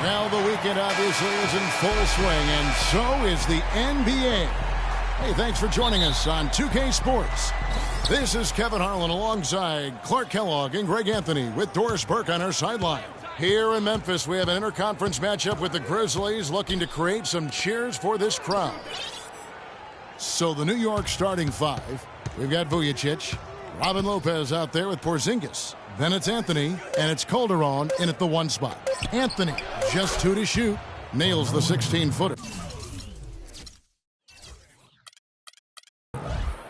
Well, the weekend obviously is in full swing, and so is the NBA. Hey, thanks for joining us on 2K Sports. This is Kevin Harlan alongside Clark Kellogg and Greg Anthony with Doris Burke on our sideline. Here in Memphis, we have an interconference matchup with the Grizzlies looking to create some cheers for this crowd. So the New York starting five, we've got Vujacic, Robin Lopez out there with Porzingis. Then it's Anthony, and it's Calderon in at the one spot. Anthony, just two to shoot, nails the 16-footer.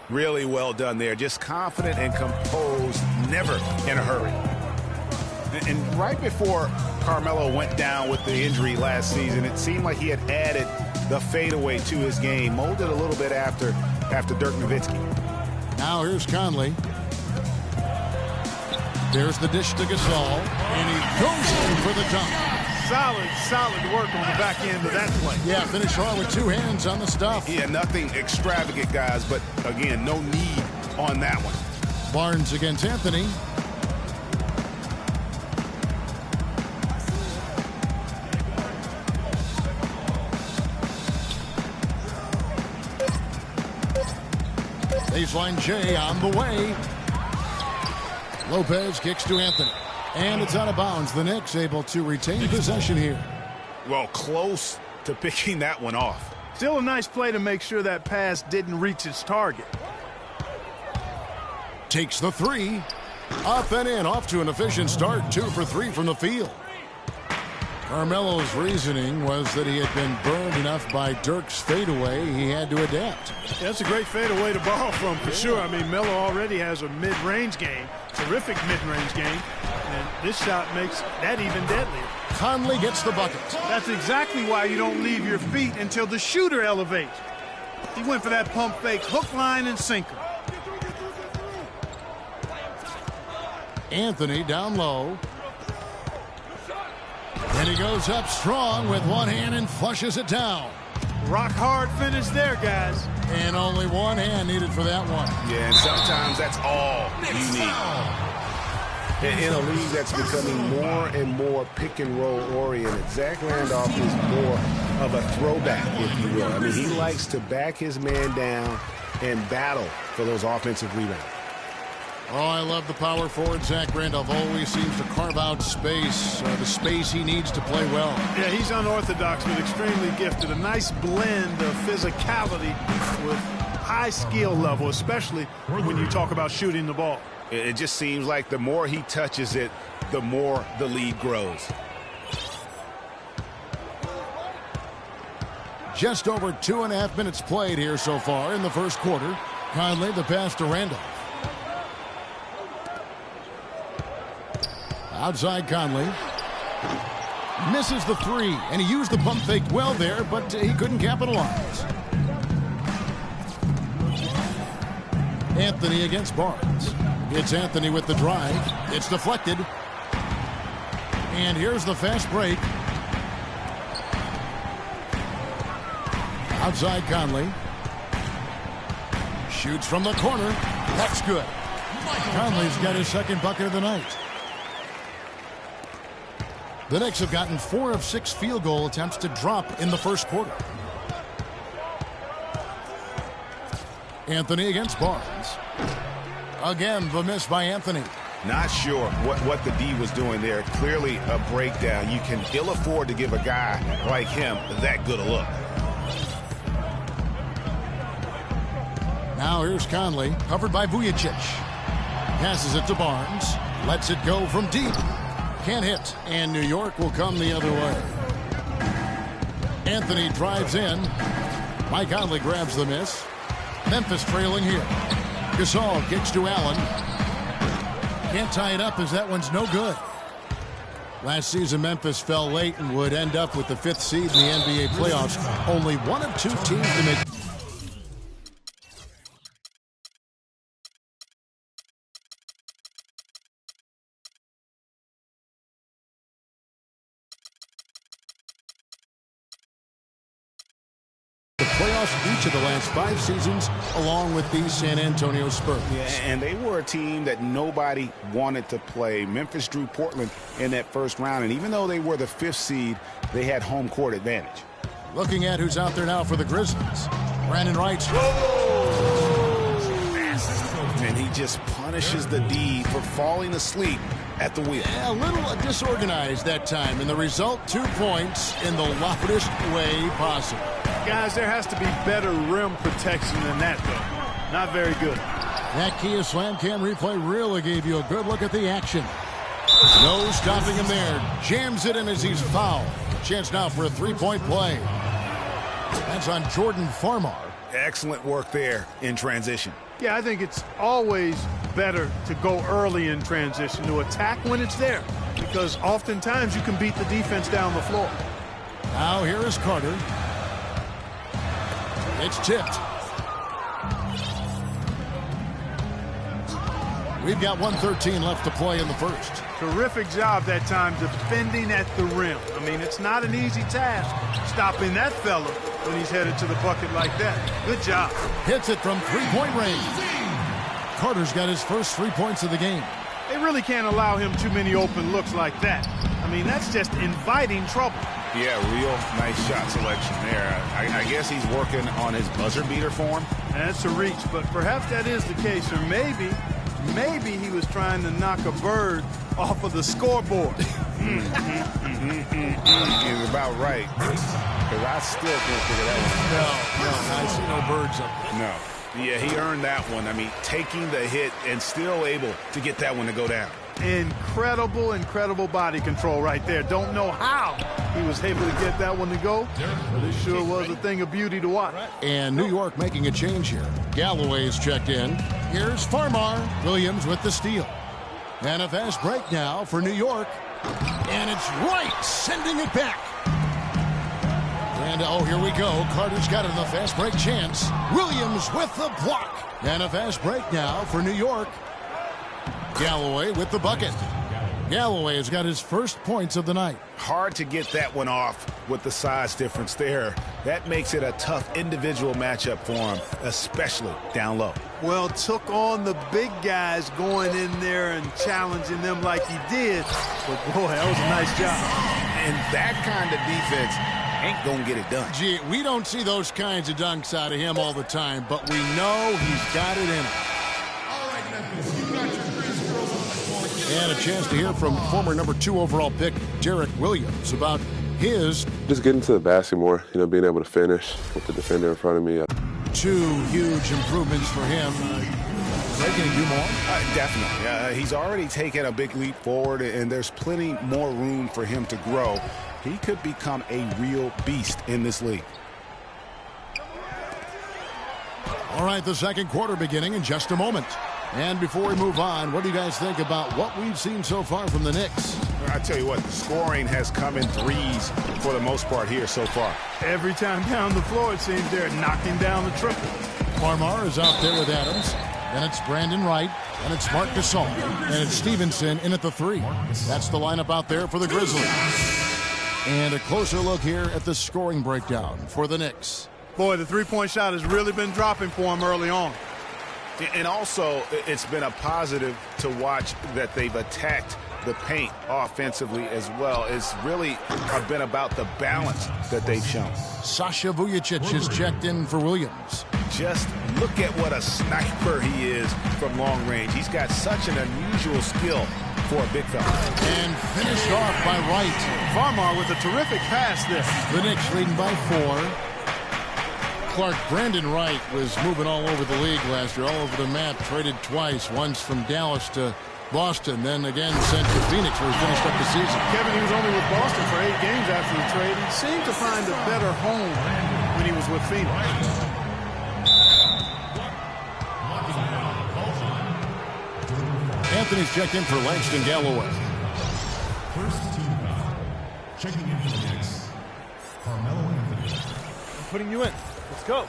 Really well done there. Just confident and composed, never in a hurry. And right before Carmelo went down with the injury last season, it seemed like he had added the fadeaway to his game, molded a little bit after Dirk Nowitzki. Now here's Conley. There's the dish to Gasol, and he goes in for the dunk. Solid work on the back end of that play. Yeah, finish on with two hands on the stuff. Yeah, nothing extravagant, guys, but again, no need on that one. Barnes against Anthony. Baseline J on the way. Lopez kicks to Anthony. And it's out of bounds. The Knicks able to retain possession here. Well, close to picking that one off. Still a nice play to make sure that pass didn't reach its target. Takes the three. Up and in. Off to an efficient start. 2 for 3 from the field. Carmelo's reasoning was that he had been burned enough by Dirk's fadeaway, he had to adapt. Yeah, that's a great fadeaway to borrow from, for sure. I mean, Melo already has a mid-range game, terrific mid-range game, and this shot makes that even deadlier. Conley gets the bucket. That's exactly why you don't leave your feet until the shooter elevates. He went for that pump fake, hook, line, and sinker. Anthony down low. And he goes up strong with one hand and flushes it down. Rock hard finish there, guys. And only one hand needed for that one. Yeah, and sometimes that's all you need. In a league that's becoming more and more pick and roll oriented, Zach Randolph is more of a throwback, if you will. I mean, he likes to back his man down and battle for those offensive rebounds. Oh, I love the power forward. Zach Randolph always seems to carve out space, the space he needs to play well. Yeah, he's unorthodox but extremely gifted. A nice blend of physicality with high skill level, especially when you talk about shooting the ball. It just seems like the more he touches it, the more the lead grows. Just over 2.5 minutes played here so far in the first quarter. Conley the pass to Randolph. Outside Conley. Misses the three, and he used the pump fake well there, but he couldn't capitalize. Anthony against Barnes. It's Anthony with the drive. It's deflected. And here's the fast break. Outside Conley. Shoots from the corner. That's good. Conley's got his second bucket of the night. The Knicks have gotten 4 of 6 field goal attempts to drop in the first quarter. Anthony against Barnes. Again, the miss by Anthony. Not sure what the D was doing there. Clearly a breakdown. You can ill afford to give a guy like him that good a look. Now here's Conley, covered by Vujacic. Passes it to Barnes. Lets it go from deep. Can't hit, and New York will come the other way. Anthony drives in. Mike Conley grabs the miss. Memphis trailing here. Gasol kicks to Allen. Can't tie it up as that one's no good. Last season, Memphis fell late and would end up with the 5th seed in the NBA playoffs. Only one of 2 teams to make. lost each of the last 5 seasons along with the San Antonio Spurs. Yeah, and they were a team that nobody wanted to play. Memphis drew Portland in that first round, and even though they were the 5th seed, they had home court advantage. Looking at who's out there now for the Grizzlies. Brandon Wright's. And he just punishes the D for falling asleep at the wheel. Yeah, a little disorganized that time, and the result, 2 points in the loudest way possible. Guys, there has to be better rim protection than that, though. Not very good. That Kia Slam Cam replay really gave you a good look at the action. No stopping him there. Jams it in as he's fouled. Chance now for a 3-point play. That's on Jordan Farmar. Excellent work there in transition. Yeah, I think it's always better to go early in transition, to attack when it's there, because oftentimes you can beat the defense down the floor. Now here is Carter. It's tipped. We've got 1:13 left to play in the first. Terrific job that time defending at the rim. I mean, it's not an easy task stopping that fella when he's headed to the bucket like that. Good job. Hits it from 3-point range. Carter's got his first 3 points of the game. They really can't allow him too many open looks like that. I mean, that's just inviting trouble. Yeah, real nice shot selection there. I guess he's working on his buzzer beater form. That's a reach, but perhaps that is the case, or maybe he was trying to knock a bird off of the scoreboard. He's about right. Because I still can't figure that one out. No, I see no birds up there. No. Yeah, he earned that one. I mean, taking the hit and still able to get that one to go down. Incredible body control right there. Don't know how he was able to get that one to go, but it sure was a thing of beauty to watch. And New York making a change here. Galloway's checked in. Here's Farmar. Williams with the steal. And a fast break now for New York. And it's Wright sending it back. And, oh, here we go. Carter's got it in the fast break chance. Williams with the block. And a fast break now for New York. Galloway with the bucket. Galloway has got his first points of the night. Hard to get that one off with the size difference there. That makes it a tough individual matchup for him, especially down low. Well, took on the big guys going in there and challenging them like he did. But, boy, that was a nice job. And that kind of defense ain't going to get it done. Gee, we don't see those kinds of dunks out of him all the time, but we know he's got it in him. And a chance to hear from former number 2 overall pick Derek Williams about his... Just getting to the basket more, being able to finish with the defender in front of me. 2 huge improvements for him. Can he do more? Definitely. He's already taken a big leap forward, and there's plenty more room for him to grow. He could become a real beast in this league. All right, the second quarter beginning in just a moment. And before we move on, what do you guys think about what we've seen so far from the Knicks? I tell you what, the scoring has come in threes for the most part here so far. Every time down the floor, it seems they're knocking down the triple. Farmar is out there with Adams. Then it's Brandon Wright. And it's Marc Gasol. And it's Stevenson in at the 3. That's the lineup out there for the Grizzlies. And a closer look here at the scoring breakdown for the Knicks. Boy, the three-point shot has really been dropping for him early on. And also, it's been a positive to watch that they've attacked the paint offensively as well. It's really been about the balance that they've shown. Sasha Vujicic is checked in for Williams. Just look at what a sniper he is from long range. He's got such an unusual skill for a big fella. And finished off by Wright. Farmar with a terrific pass there. The Knicks leading by 4. Brandon Wright was moving all over the league last year, all over the map, traded twice, once from Dallas to Boston, then again sent to Phoenix where he finished up the season. Kevin, he was only with Boston for 8 games after the trade. He seemed to find a better home when he was with Phoenix. Anthony's checked in for Langston Galloway. First team foul. Checking in for the Knicks, Carmelo Anthony. I'm putting you in. Let's go.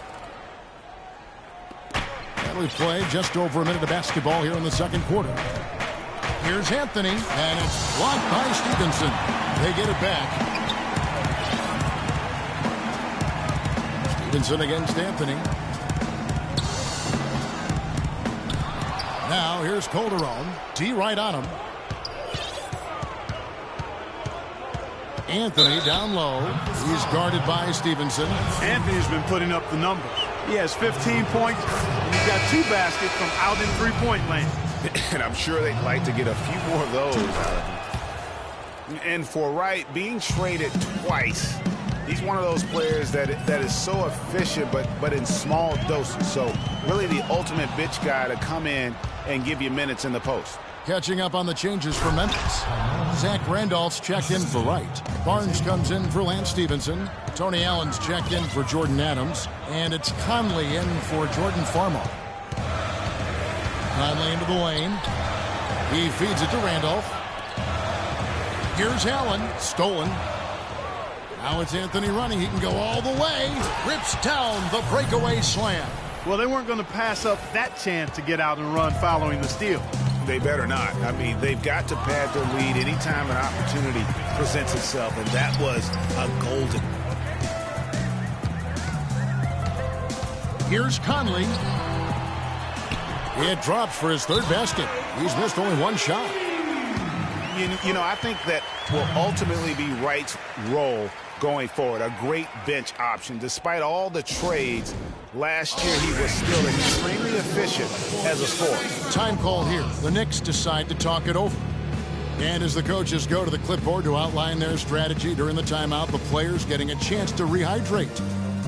And we played just over a minute of basketball here in the second quarter. Here's Anthony, and it's blocked by Stevenson. They get it back. Stevenson against Anthony. Now here's Calderon. D right on him. Anthony down low. He's guarded by Stevenson. Anthony's been putting up the numbers. He has 15 points, and he's got 2 baskets from out in three-point land. And I'm sure they'd like to get a few more of those out of him. And for Wright, being traded twice, he's one of those players that is so efficient, but in small doses. So really the ultimate bitch guy to come in and give you minutes in the post. Catching up on the changes for Memphis. Zach Randolph's checked in for Wright. Barnes comes in for Lance Stevenson. Tony Allen's checked in for Jordan Adams. And it's Conley in for Jordan Farmar. Conley into the lane. He feeds it to Randolph. Here's Allen. Stolen. Now it's Anthony running. He can go all the way. Rips down the breakaway slam. Well, they weren't going to pass up that chance to get out and run following the steal. They better not. I mean, they've got to pad their lead anytime an opportunity presents itself, and that was a golden. Here's Conley. It drops for his 3rd basket. He's missed only 1 shot. You know, I think that will ultimately be Wright's role going forward. A great bench option. Despite all the trades, last year he was still extremely efficient as a scorer. Time call here. The Knicks decide to talk it over. And as the coaches go to the clipboard to outline their strategy during the timeout, the players getting a chance to rehydrate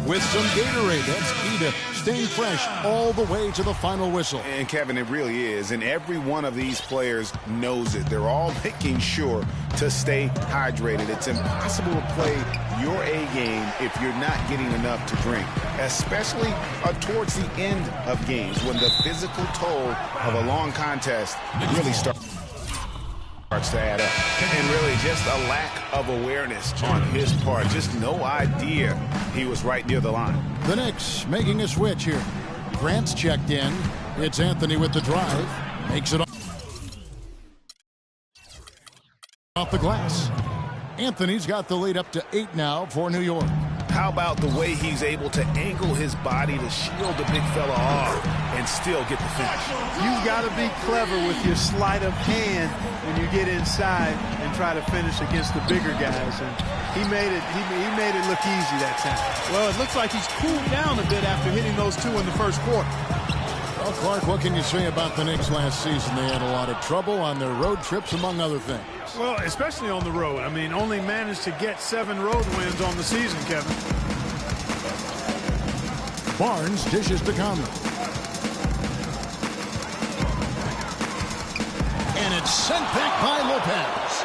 with some Gatorade. That's key to staying fresh all the way to the final whistle. And Kevin, it really is. And every one of these players knows it. They're all making sure to stay hydrated. It's impossible to play your A game if you're not getting enough to drink, especially towards the end of games when the physical toll of a long contest really starts to add up. And really just a lack of awareness on his part. Just no idea he was right near the line. The Knicks making a switch here. Grant's checked in. It's Anthony with the drive. Makes it off the glass. Anthony's got the lead up to 8 now for New York. How about the way he's able to angle his body to shield the big fella off and still get the finish? You've got to be clever with your sleight of hand when you get inside and try to finish against the bigger guys. And he made it look easy that time. Well, it looks like he's cooled down a bit after hitting those 2 in the first quarter. Well, Clark, what can you say about the Knicks last season? They had a lot of trouble on their road trips, among other things. Well, especially on the road. I mean, only managed to get 7 road wins on the season, Kevin. Barnes dishes to Conley. And it's sent back by Lopez.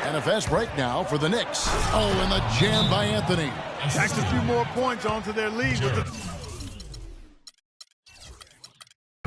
And a fast break now for the Knicks. Oh, and the jam by Anthony. Tacks a few more points onto their lead with the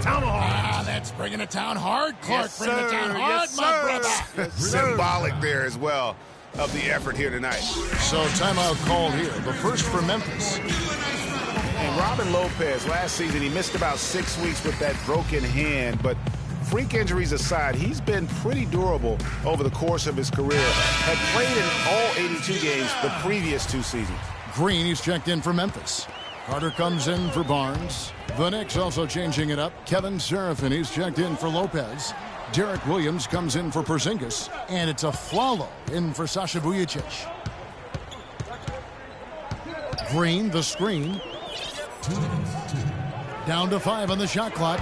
tomahawk. That's bringing it down hard. Clark, yes, bringing it down hard, yes, my brother. Symbolic there as well of the effort here tonight. So timeout called here. The first for Memphis. And Robin Lopez, last season, he missed about 6 weeks with that broken hand, but freak injuries aside, he's been pretty durable over the course of his career. Had played in all 82 games the previous 2 seasons. Green, he's checked in for Memphis. Carter comes in for Barnes. The Knicks also changing it up. Kevin Serafin, he's checked in for Lopez. Derek Williams comes in for Porzingis. And it's a Flalo in for Sasha Vujacic. Green, the screen. Down to 5 on the shot clock.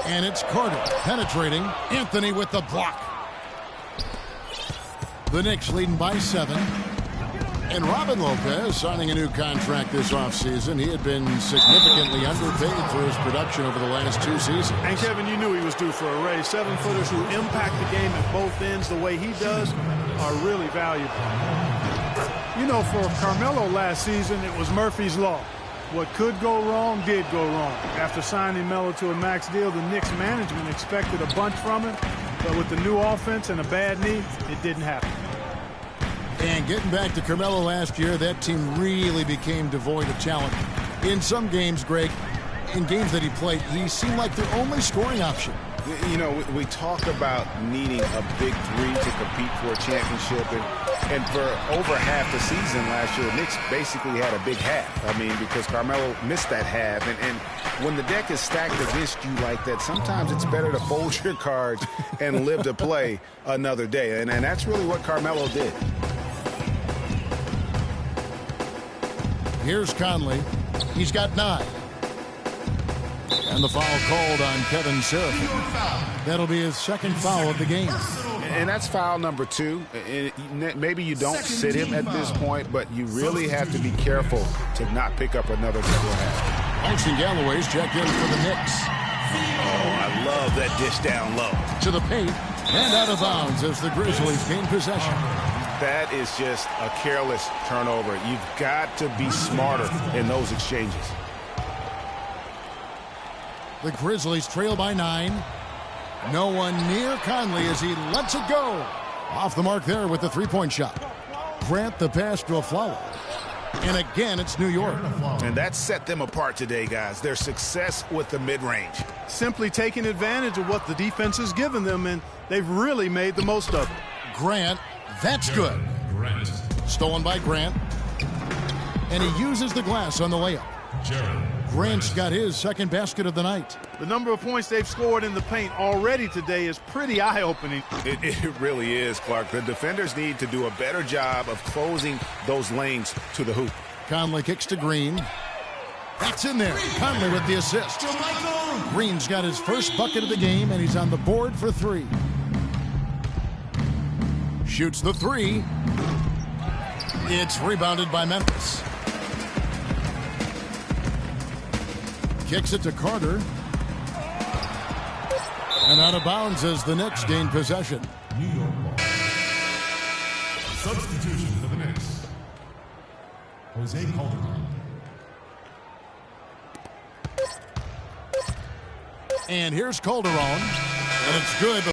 And it's Carter penetrating. Anthony with the block. The Knicks leading by 7. And Robin Lopez signing a new contract this offseason. He had been significantly underpaid for his production over the last 2 seasons. And Kevin, you knew he was due for a raise. 7-footers who impact the game at both ends the way he does are really valuable. You know, for Carmelo last season, it was Murphy's Law. What could go wrong did go wrong. After signing Melo to a max deal, the Knicks management expected a bunch from him. But with the new offense and a bad knee, it didn't happen. And getting back to Carmelo last year, that team really became devoid of talent. In some games, Greg, in games that he played, he seemed like their only scoring option. You know, we talk about needing a big three to compete for a championship, and for over half the season last year, the Knicks basically had a big half. I mean, because Carmelo missed that half, and when the deck is stacked against you like that, sometimes it's better to fold your cards and live to play another day, and that's really what Carmelo did. Here's Conley. He's got 9. And the foul called on Kevin Seraphin. That'll be his second foul of the game. And that's foul number 2. Maybe you don't sit him at this point, but you really have to be careful to not pick up another double half. Langston Galloway's checked in for the Knicks. Oh, I love that dish down low. To the paint and out of bounds as the Grizzlies gain possession. That is just a careless turnover. You've got to be smarter in those exchanges. The Grizzlies trail by 9. No one near Conley as he lets it go. Off the mark there with the three-point shot. Grant the pass to a Flower. And again, it's New York. And that set them apart today, guys. Their success with the mid-range. Simply taking advantage of what the defense has given them, and they've really made the most of it. Grant, that's good. Stolen by Grant. And he uses the glass on the layup. Grant's got his second basket of the night. The number of points they've scored in the paint already today is pretty eye-opening. It really is, Clark. The defenders need to do a better job of closing those lanes to the hoop. Conley kicks to Green. That's in there. Conley with the assist. Green's got his first bucket of the game, and he's on the board for 3. Shoots the 3. It's rebounded by Memphis. Kicks it to Carter. And out of bounds as the Knicks gain possession. New York ball. Substitution for the Knicks. Jose Calderon. And here's Calderon. And it's good.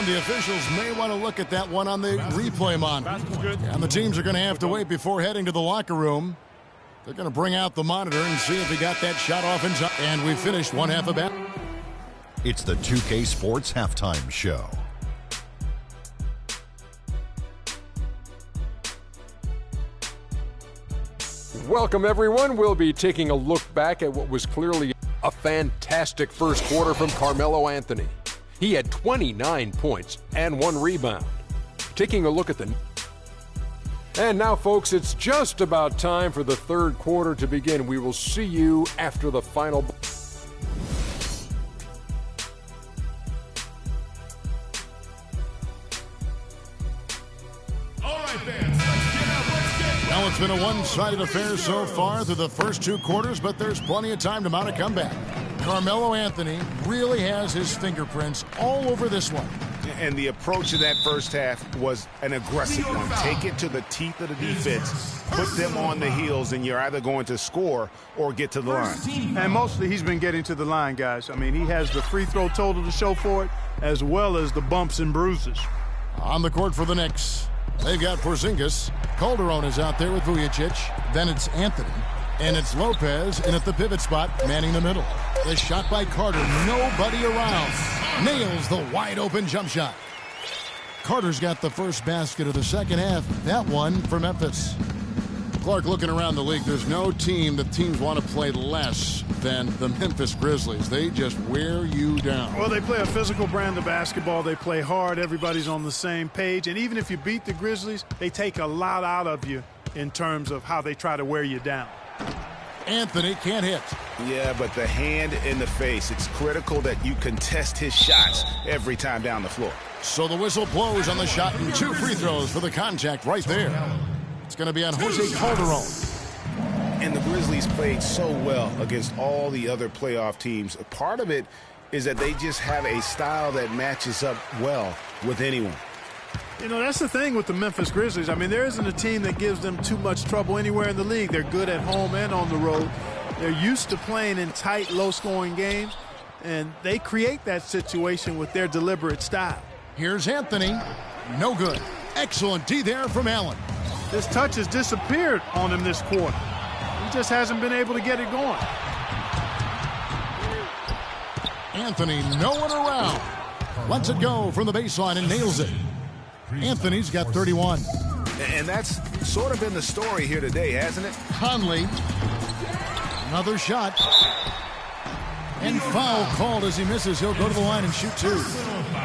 The officials may want to look at that one on the replay monitor. And the teams are going to have to wait before heading to the locker room. They're going to bring out the monitor and see if he got that shot off in time. And we finished one half of that. It's the 2K Sports Halftime Show. Welcome, everyone. We'll be taking a look back at what was clearly a fantastic first quarter from Carmelo Anthony. He had 29 points and 1 rebound. Taking a look at the... And now, folks, it's just about time for the third quarter to begin. We will see you after the final... All right, fans, let's get up. Well, it's been a one-sided affair so far through the first 2 quarters, but there's plenty of time to mount a comeback. Carmelo Anthony really has his fingerprints all over this one. And the approach to that first half was an aggressive one. Take it to the teeth of the defense, put them on the heels, and you're either going to score or get to the line. And mostly he's been getting to the line, guys. I mean, he has the free throw total to show for it, as well as the bumps and bruises. On the court for the Knicks, they've got Porzingis. Calderon is out there with Vujacic. Then it's Anthony. And it's Lopez in at the pivot spot, manning the middle. The shot by Carter, nobody around. Nails the wide-open jump shot. Carter's got the first basket of the second half. That one for Memphis. Clark, looking around the league, there's no team that teams want to play less than the Memphis Grizzlies. They just wear you down. Well, they play a physical brand of basketball. They play hard. Everybody's on the same page. And even if you beat the Grizzlies, they take a lot out of you in terms of how they try to wear you down. Anthony can't hit. Yeah, but the hand in the face, it's critical that you contest his shots every time down the floor. So the whistle blows on the shot and 2 free throws for the contact right there. It's going to be on Jose Calderon. And the Grizzlies played so well against all the other playoff teams. Part of it is that they just have a style that matches up well with anyone. You know, that's the thing with the Memphis Grizzlies. I mean, there isn't a team that gives them too much trouble anywhere in the league. They're good at home and on the road. They're used to playing in tight, low-scoring games, and they create that situation with their deliberate style. Here's Anthony. No good. Excellent D there from Allen. This touch has disappeared on him this quarter. He just hasn't been able to get it going. Anthony, no one around. Lets it go from the baseline and nails it. Anthony's got 31. And that's sort of been the story here today, hasn't it? Conley. Another shot. And foul called as he misses. He'll go to the line and shoot two.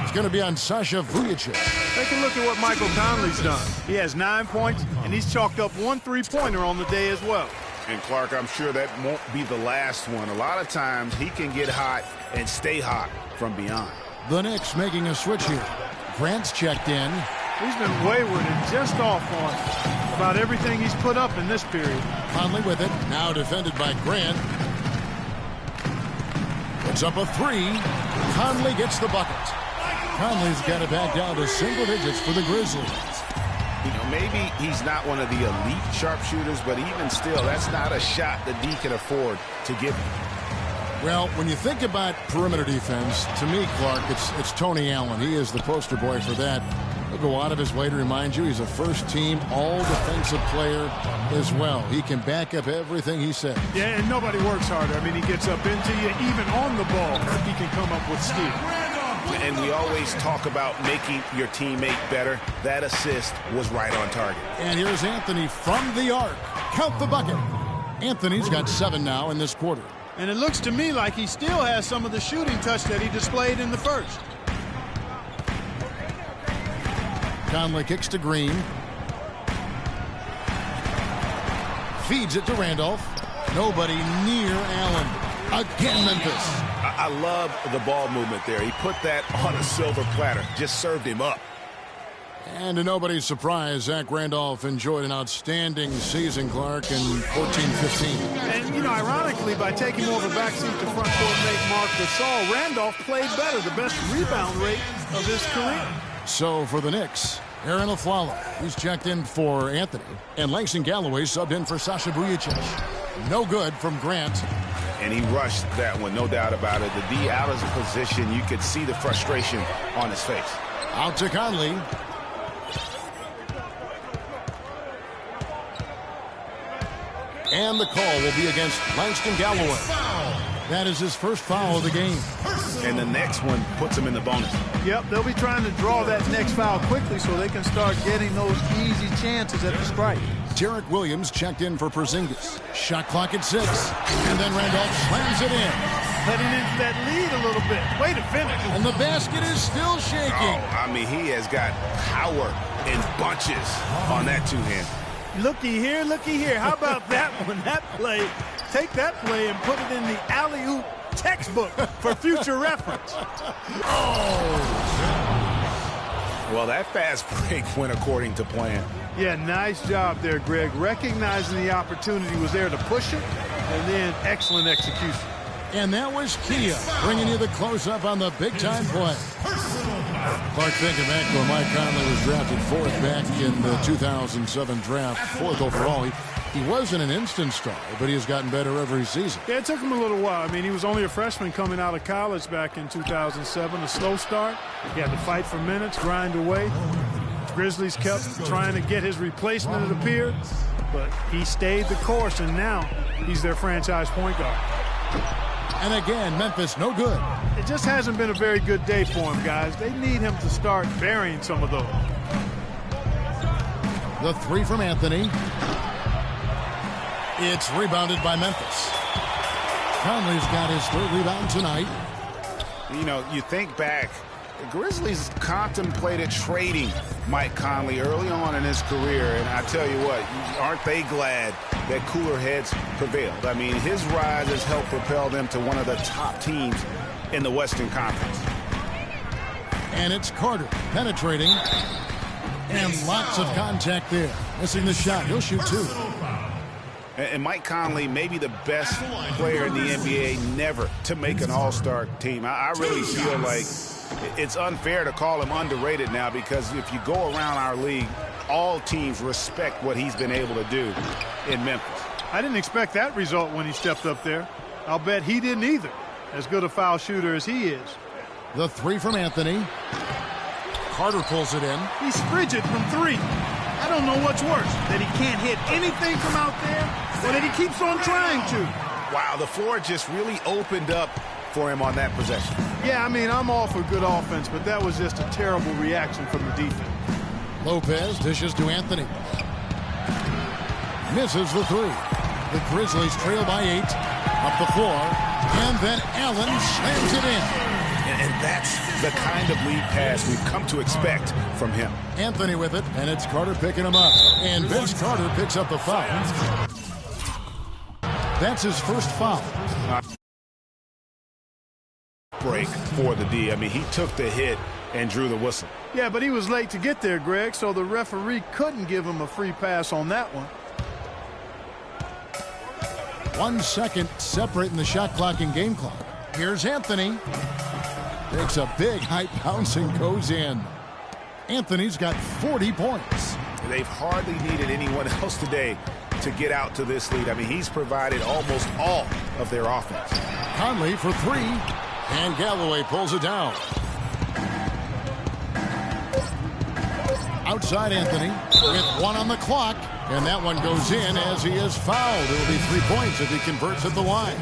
It's going to be on Sasha Vujacic. Take a look at what Michael Conley's done. He has 9 points, and he's chalked up 1 3-pointer on the day as well. And Clark, I'm sure that won't be the last one. A lot of times he can get hot and stay hot from beyond. The Knicks making a switch here. Grant's checked in. He's been wayward and just off on about everything he's put up in this period. Conley with it. Now defended by Grant. Puts up a three. Conley gets the bucket. Conley's got it back down to single digits for the Grizzlies. You know, maybe he's not one of the elite sharpshooters, but even still, that's not a shot that D can afford to give him. Well, when you think about perimeter defense, to me, Clark, it's Tony Allen. He is the poster boy for that. He'll go out of his way to remind you he's a first-team all-defensive player as well. He can back up everything he said. Yeah, and nobody works harder. I mean, he gets up into you. Even on the ball, he can come up with steal. And we always talk about making your teammate better. That assist was right on target. And here's Anthony from the arc. Count the bucket. Anthony's got 7 now in this quarter. And it looks to me like he still has some of the shooting touch that he displayed in the first. Conley kicks to Green. Feeds it to Randolph. Nobody near Allen. Again, Memphis. I love the ball movement there. He put that on a silver platter. Just served him up. And to nobody's surprise, Zach Randolph enjoyed an outstanding season, Clark, in 14-15. And, you know, ironically, by taking more of a backseat to front court mate Mark Gasol, Randolph played better, the best rebound rate of his career. So for the Knicks, Aaron Aflalo, he's checked in for Anthony, and Langston Galloway subbed in for Sasha Vujacic. No good from Grant. And he rushed that one, no doubt about it. The D out of position, you could see the frustration on his face. Out to Conley. And the call will be against Langston Galloway. That is his first foul of the game. And the next one puts him in the bonus. Yep, they'll be trying to draw that next foul quickly so they can start getting those easy chances at the strike. Derek Williams checked in for Porzingis. Shot clock at 6. And then Randolph slams it in. Heading into that lead a little bit. Way to finish. And the basket is still shaking. Oh, I mean, he has got power in bunches on that two-hand. Looky here, looky here. How about that one? That play. Take that play and put it in the alley-oop textbook for future reference. Oh. Well, that fast break went according to plan. Yeah, nice job there, Greg. Recognizing the opportunity was there to push it, and then excellent execution. And that was Kia bringing you the close-up on the big-time play. Clark, thinking back where Mike Conley was drafted 4th back in the 2007 draft, 4th overall. He wasn't an instant star, but he has gotten better every season. Yeah, it took him a little while. I mean, he was only a freshman coming out of college back in 2007. A slow start. He had to fight for minutes, grind away. Grizzlies kept trying to get his replacement, it appeared, but he stayed the course, and now he's their franchise point guard. And again, Memphis no good. It just hasn't been a very good day for him, guys. They need him to start burying some of those. The three from Anthony. It's rebounded by Memphis. Conley's got his 3rd rebound tonight. You know, you think back, the Grizzlies contemplated trading Mike Conley early on in his career, and I tell you what, aren't they glad that cooler heads prevailed? I mean, his rise has helped propel them to one of the top teams in the Western Conference. And it's Carter penetrating, and lots of contact there. Missing the shot. He'll shoot 2. And Mike Conley, maybe the best player in the NBA never to make an all-star team. I really feel like It's unfair to call him underrated now because if you go around our league, all teams respect what he's been able to do in Memphis. I didn't expect that result when he stepped up there. I'll bet he didn't either, as good a foul shooter as he is. The three from Anthony. Carter pulls it in. He's frigid from three. I don't know what's worse, that he can't hit anything from out there or that he keeps on trying to. Wow, the floor just really opened up for him on that possession. Yeah, I mean, I'm all for good offense, but that was just a terrible reaction from the defense. Lopez dishes to Anthony. Misses the three. The Grizzlies trail by 8. Up the floor. And then Allen slams it in. And that's the kind of lead pass we've come to expect from him. Anthony with it, and it's Carter picking him up. And Vince Carter picks up the foul. That's his first foul. Break for the D. I mean, he took the hit and drew the whistle. Yeah, but he was late to get there, Greg, so the referee couldn't give him a free pass on that one. 1 second separating the shot clock and game clock. Here's Anthony. Takes a big high bounce and goes in. Anthony's got 40 points. They've hardly needed anyone else today to get out to this lead. I mean, he's provided almost all of their offense. Conley for 3. And Galloway pulls it down. Outside Anthony with 1 on the clock. And that one goes in as he is fouled. It will be 3 points if he converts at the line.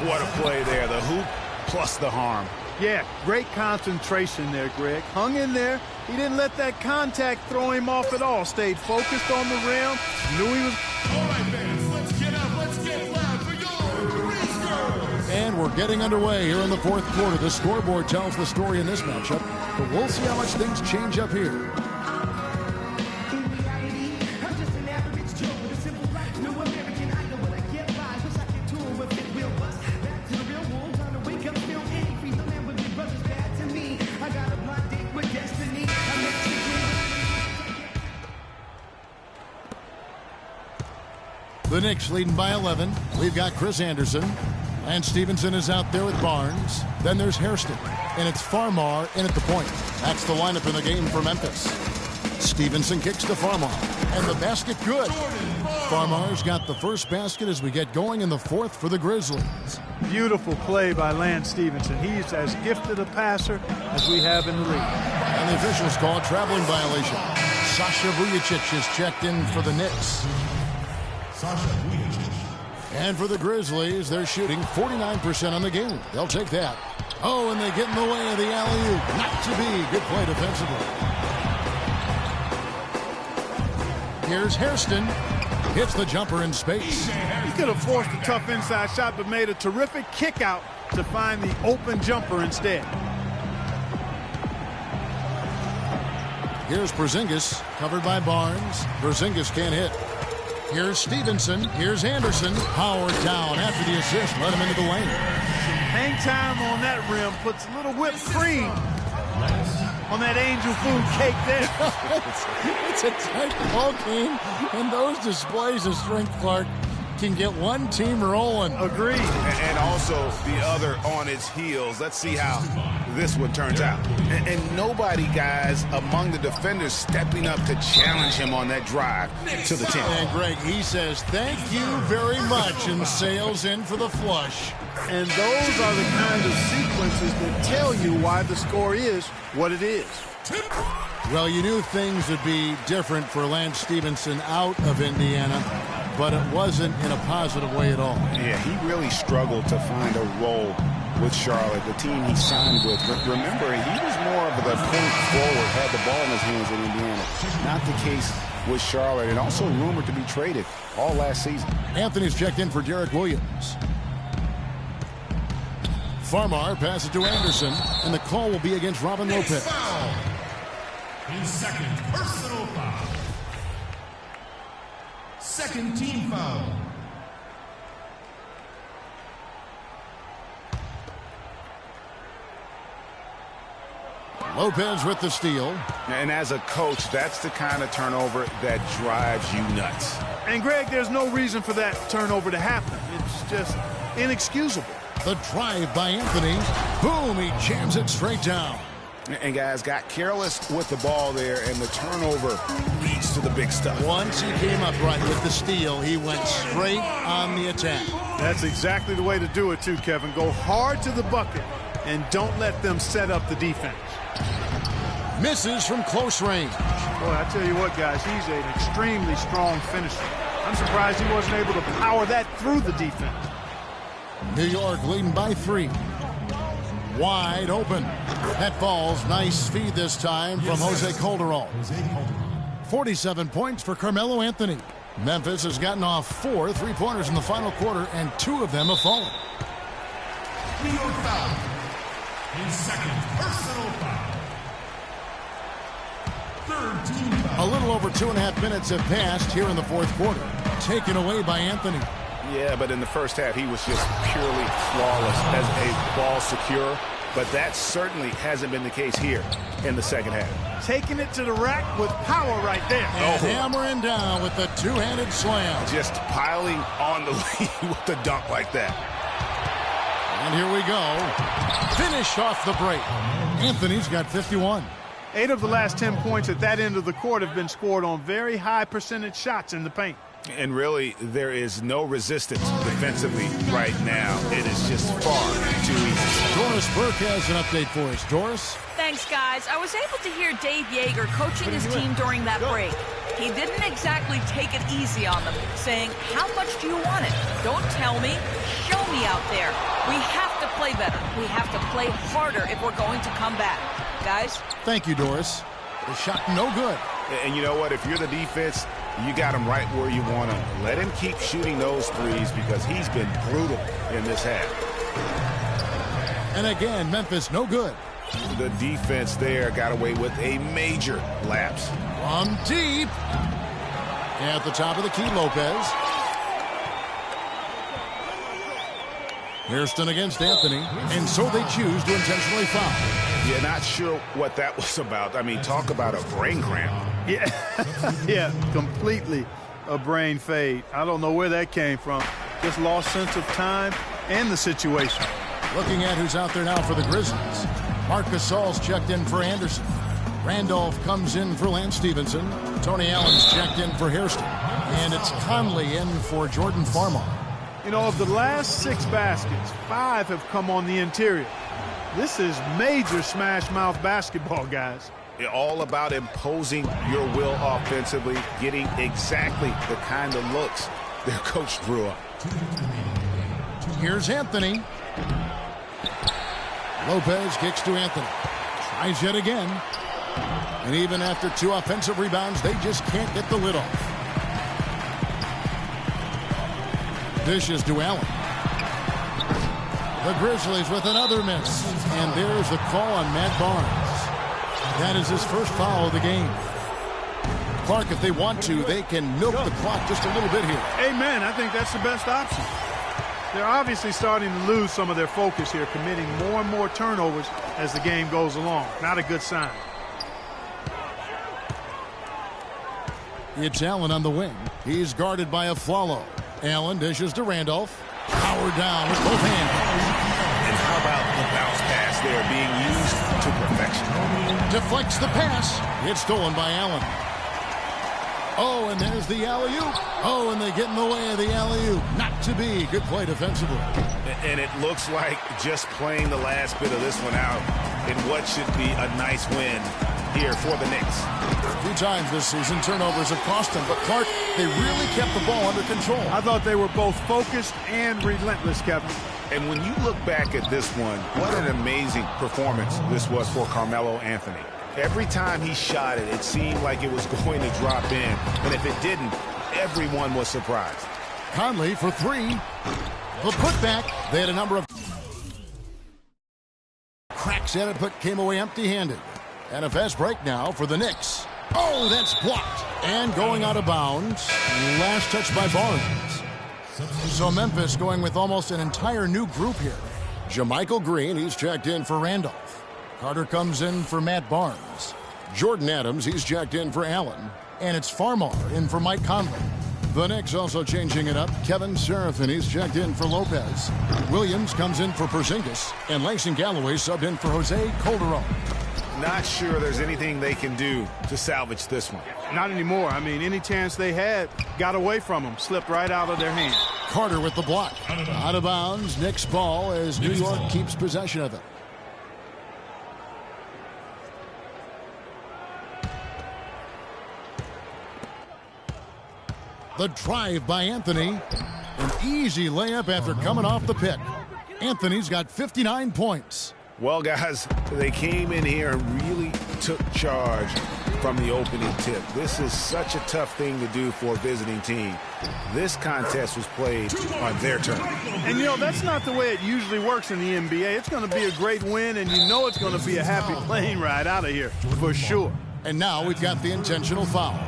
What a play there. The hoop plus the harm. Yeah, great concentration there, Greg. Hung in there. He didn't let that contact throw him off at all. Stayed focused on the rim. Knew he was... All right, fans, let's get up. Let's get loud for your Breezers. And we're getting underway here in the fourth quarter. The scoreboard tells the story in this matchup, but we'll see how much things change up here. The Knicks leading by 11. We've got Chris Anderson. And Stevenson is out there with Barnes. Then there's Hairston. And it's Farmar in at the point. That's the lineup in the game for Memphis. Stevenson kicks to Farmar. And the basket good. Farmar's got the first basket as we get going in the fourth for the Grizzlies. Beautiful play by Lance Stevenson. He's as gifted a passer as we have in the league. And the officials call a traveling violation. Sasha Vujicic is checked in for the Knicks. And for the Grizzlies, they're shooting 49% on the game. They'll take that. Oh, and they get in the way of the alley-oop. Not to be. Good play defensively. Here's Hairston. Hits the jumper in space. He could have forced a tough inside shot, but made a terrific kick out to find the open jumper instead. Here's Porzingis, covered by Barnes. Porzingis can't hit. Here's Stevenson. Here's Anderson. Powered down after the assist. Let him into the lane. Hang time on that rim puts a little whipped cream on that angel food cake there. It's a tight ball game, and those displays of strength, Clark, can get one team rolling. Agreed. And also the other on its heels. Let's see how this one turns out. And nobody, guys, among the defenders stepping up to challenge him on that drive to the 10. And Greg, he says, thank you very much, and sails in for the flush. And those are the kind of sequences that tell you why the score is what it is. Well, you knew things would be different for Lance Stevenson out of Indiana, but it wasn't in a positive way at all. Yeah, he really struggled to find a role with Charlotte, the team he signed with. Remember, he was more of the point forward, had the ball in his hands in Indiana. Not the case with Charlotte, and also rumored to be traded all last season. Anthony's checked in for Derek Williams. Farmar passes to Anderson, and the call will be against Robin Lopez. His second personal foul. Second team foul. Lopez with the steal. And as a coach, that's the kind of turnover that drives you nuts. And, Greg, there's no reason for that turnover to happen. It's just inexcusable. The drive by Anthony. Boom, he jams it straight down. And guys got careless with the ball there, and the turnover leads to the big stuff. Once he came up right with the steal, he went straight on the attack. That's exactly the way to do it too, Kevin. Go hard to the bucket and don't let them set up the defense. Misses from close range. Boy, I tell you what, guys, he's an extremely strong finisher. I'm surprised he wasn't able to power that through the defense. New York leading by 3. Wide open. That falls. Nice feed this time from Jose Calderon. 47 points for Carmelo Anthony. Memphis has gotten off 4 3-pointers in the final quarter, and 2 of them have fallen. New York foul. His second personal foul. Third team foul. A little over 2.5 minutes have passed here in the fourth quarter. Taken away by Anthony. Yeah, but in the first half, he was just purely flawless as a ball secure. But that certainly hasn't been the case here in the second half. Taking it to the rack with power right there. And hammering down with the two-handed slam. Just piling on the lead with the dunk like that. And here we go. Finished off the break. Anthony's got 51. 8 of the last 10 points at that end of the court have been scored on very high percentage shots in the paint. And really, there is no resistance defensively right now. It is just far too easy. Doris Burke has an update for us. Doris? Thanks, guys. I was able to hear Dave Yeager coaching his team during that break. He didn't exactly take it easy on them, saying, how much do you want it? Don't tell me. Show me out there. We have to play better. We have to play harder if we're going to come back. Guys? Thank you, Doris. The shot no good. And you know what? If you're the defense, you got him right where you want him. Let him keep shooting those threes because he's been brutal in this half. And again, Memphis no good. The defense there got away with a major lapse. From deep. At the top of the key, Lopez. Hairston against Anthony, and so they choose to intentionally foul. Yeah, not sure what that was about. I mean, talk about a brain cramp. Yeah, yeah, completely a brain fade. I don't know where that came from. Just lost sense of time and the situation. Looking at who's out there now for the Grizzlies. Marc Gasol's checked in for Anderson. Randolph comes in for Lance Stevenson. Tony Allen's checked in for Hairston. And it's Conley in for Jordan Farmar. You know, of the last 6 baskets, 5 have come on the interior. This is major smash-mouth basketball, guys. All about imposing your will offensively, getting exactly the kind of looks their coach drew up. Here's Anthony. Lopez kicks to Anthony. Tries yet again. And even after 2 offensive rebounds, they just can't get the lid off. Dishes to Allen. The Grizzlies with another miss. And there's the call on Matt Barnes. That is his first foul of the game. Clark, if they want to, they can milk the clock just a little bit here. Amen. I think that's the best option. They're obviously starting to lose some of their focus here, committing more and more turnovers as the game goes along. Not a good sign. It's Allen on the wing. He's guarded by Aflalo. Allen dishes to Randolph. Powered down with both hands. And how about the bounce pass there being used to perfection? Deflects the pass. It's stolen by Allen. Oh, and there's the alley-oop. Oh, and they get in the way of the alley-oop. Not to be. Good play defensively. And it looks like just playing the last bit of this one out in what should be a nice win here for the Knicks. A few times this season, turnovers have cost them, but Clark, they really kept the ball under control. I thought they were both focused and relentless, Kevin. And when you look back at this one, what an amazing performance this was for Carmelo Anthony. Every time he shot it, it seemed like it was going to drop in. And if it didn't, everyone was surprised. Conley for 3. The putback. They had a number of cracks at it, but came away empty-handed. And a fast break now for the Knicks. Oh, that's blocked. And going out of bounds. Last touch by Barnes. So Memphis going with almost an entire new group here. Jermichael Green, he's checked in for Randolph. Carter comes in for Matt Barnes. Jordan Adams, he's checked in for Allen. And it's Farmar in for Mike Conley. The Knicks also changing it up. Kevin Serafini's checked in for Lopez. Williams comes in for Porzingis. And Langston Galloway subbed in for Jose Calderon. Not sure there's anything they can do to salvage this one. Not anymore. I mean, any chance they had got away from them, slipped right out of their hand. Carter with the block. Out of bounds. Knicks ball as New York keeps possession of it. The drive by Anthony. An easy layup after coming off the pick. Anthony's got 59 points. Well, guys, they came in here and really took charge from the opening tip. This is such a tough thing to do for a visiting team. This contest was played on their turn. And, you know, that's not the way it usually works in the NBA. It's going to be a great win, and you know it's going to be a happy plane ride out of here for sure. And now we've got the intentional foul.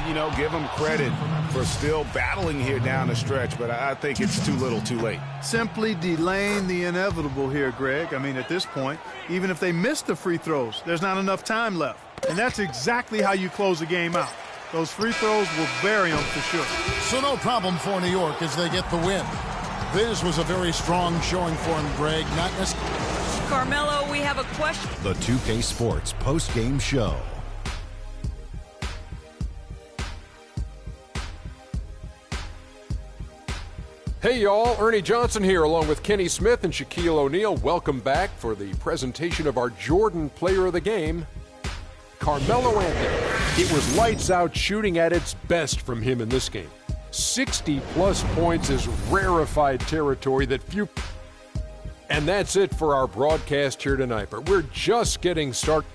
You know, give them credit for still battling here down the stretch, but I think it's too little too late. Simply delaying the inevitable here, Greg. I mean, at this point, even if they miss the free throws, there's not enough time left. And that's exactly how you close the game out. Those free throws will bury them for sure. So no problem for New York as they get the win. This was a very strong showing for him, Greg. Not necessarily. Carmelo, we have a question. The 2K Sports post-game show. Hey y'all, Ernie Johnson here along with Kenny Smith and Shaquille O'Neal. Welcome back for the presentation of our Jordan Player of the Game, Carmelo Anthony. It was lights out shooting at its best from him in this game. 60-plus points is rarefied territory that few... And that's it for our broadcast here tonight, but we're just getting started.